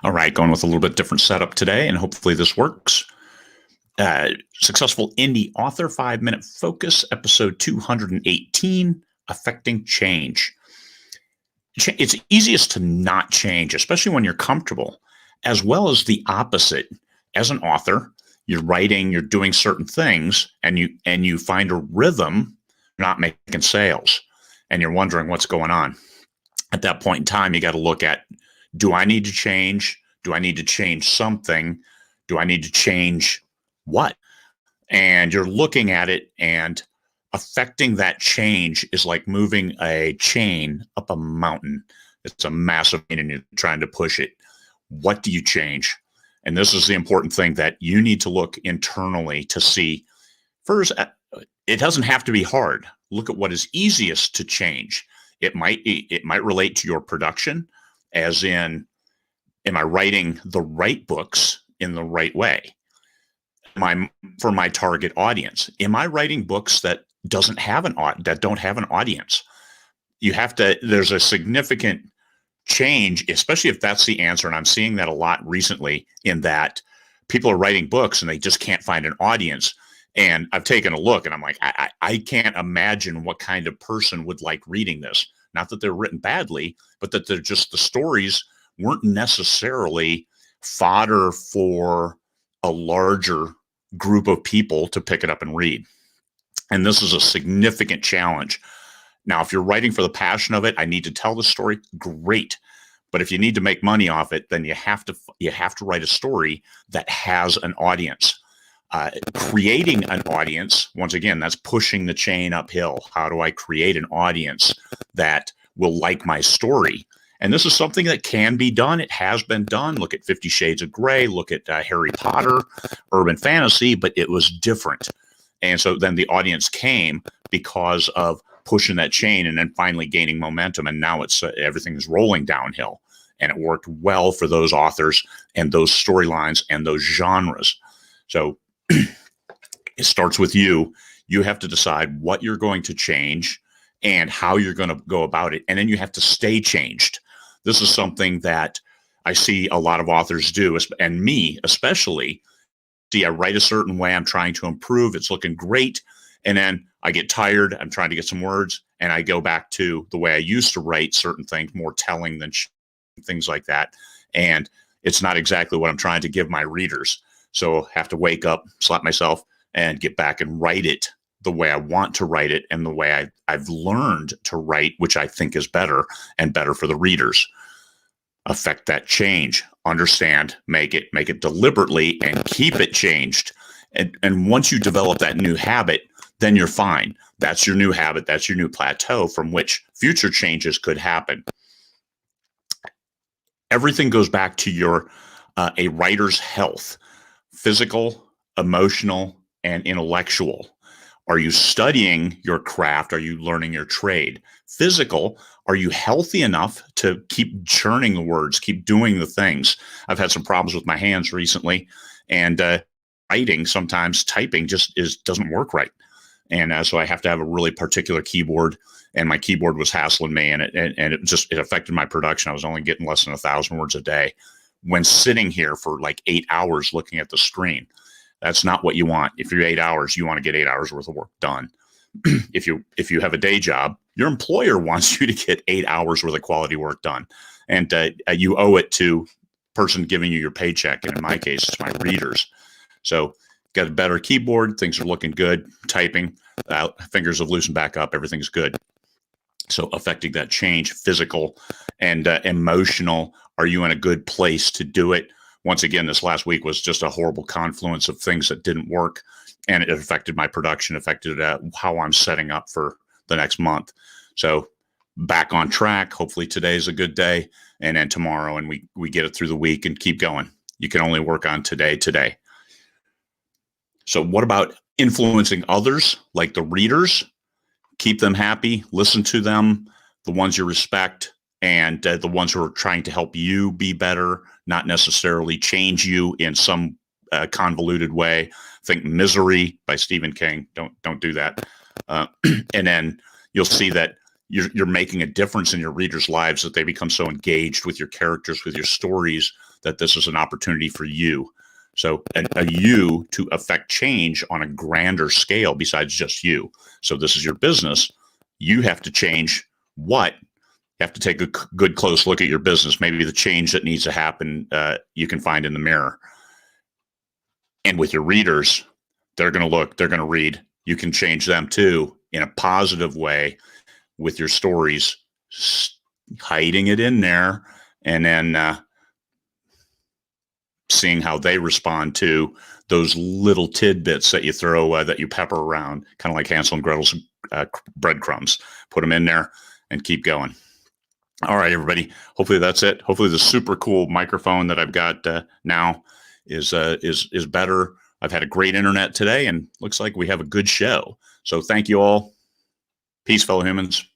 All right, going with a little bit different setup today, and hopefully this works. Successful Indie Author 5-Minute Focus, episode 218, Affecting Change. It's easiest to not change, especially when you're comfortable, as well as the opposite. As an author, you're writing, you're doing certain things, and you find a rhythm, not making sales, and you're wondering what's going on. At that point in time, you got to look at, do I need to change? Do I need to change something? Do I need to change what? And you're looking at it, and affecting that change is like moving a chain up a mountain. It's a massive chain and you're trying to push it. What do you change? And this is the important thing, that you need to look internally to see. First, it doesn't have to be hard. Look at what is easiest to change. It might relate to your production, as in, am I writing the right books in the right way? For my target audience, am I writing books that don't have an audience? There's a significant change, especially if that's the answer. And I'm seeing that a lot recently, in that people are writing books and they just can't find an audience. And I've taken a look and I'm like, I can't imagine what kind of person would like reading this. Not that they're written badly, but that they're just, the stories weren't necessarily fodder for a larger group of people to pick it up and read. And this is a significant challenge. Now, if you're writing for the passion of it, I need to tell the story, great. But if you need to make money off it, then you have to write a story that has an audience. Creating an audience, once again, that's pushing the chain uphill. How do I create an audience that will like my story? And this is something that can be done. It has been done. Look at 50 Shades of Grey. Look at Harry Potter, urban fantasy, but it was different. And so then the audience came because of pushing that chain and then finally gaining momentum. And now everything's rolling downhill. And it worked well for those authors and those storylines and those genres. So it starts with you. You have to decide what you're going to change and how you're going to go about it. And then you have to stay changed. This is something that I see a lot of authors do, and me especially. See, I write a certain way. I'm trying to improve. It's looking great. And then I get tired. I'm trying to get some words. And I go back to the way I used to write certain things, more telling than things like that. And it's not exactly what I'm trying to give my readers. So I have to wake up, slap myself, and get back and write it the way I want to write it and the way I've learned to write, which I think is better and better for the readers. Affect that change. Understand, make it deliberately, and keep it changed. And once you develop that new habit, then you're fine. That's your new habit. That's your new plateau from which future changes could happen. Everything goes back to a writer's health. Physical, emotional, and intellectual. Are you studying your craft? Are you learning your trade? Physical, are you healthy enough to keep churning the words, keep doing the things? I've had some problems with my hands recently, and writing, sometimes typing doesn't work right. And so I have to have a really particular keyboard, and my keyboard was hassling me, and it affected my production. I was only getting less than 1,000 words a day when sitting here for like 8 hours looking at the screen. That's not what you want. If you're 8 hours, you want to get 8 hours worth of work done. If you have a day job, your employer wants you to get 8 hours worth of quality work done. And you owe it to person giving you your paycheck. And in my case, it's my readers. So got a better keyboard. Things are looking good. Typing, fingers have loosened back up. Everything's good. So affecting that change, physical and emotional. Are you in a good place to do it? Once again, this last week was just a horrible confluence of things that didn't work, and it affected my production, affected how I'm setting up for the next month. So back on track. Hopefully today's a good day, and then tomorrow, and we get it through the week and keep going. You can only work on today. So what about influencing others, like the readers? Keep them happy, listen to them, the ones you respect, and the ones who are trying to help you be better, not necessarily change you in some convoluted way. Think Misery by Stephen King. Don't do that. And then you'll see that you're making a difference in your readers' lives, that they become so engaged with your characters, with your stories, that this is an opportunity for you. So a you to affect change on a grander scale besides just you. So this is your business. You have to change what? You have to take a good close look at your business. Maybe the change that needs to happen, you can find in the mirror. And with your readers, they're going to look, they're going to read. You can change them too in a positive way with your stories, hiding it in there, and then seeing how they respond to those little tidbits that you throw, that you pepper around, kind of like Hansel and Gretel's breadcrumbs. Put them in there and keep going. All right, everybody. Hopefully that's it. Hopefully the super cool microphone that I've got now is better. I've had a great internet today, and looks like we have a good show. So thank you all. Peace, fellow humans.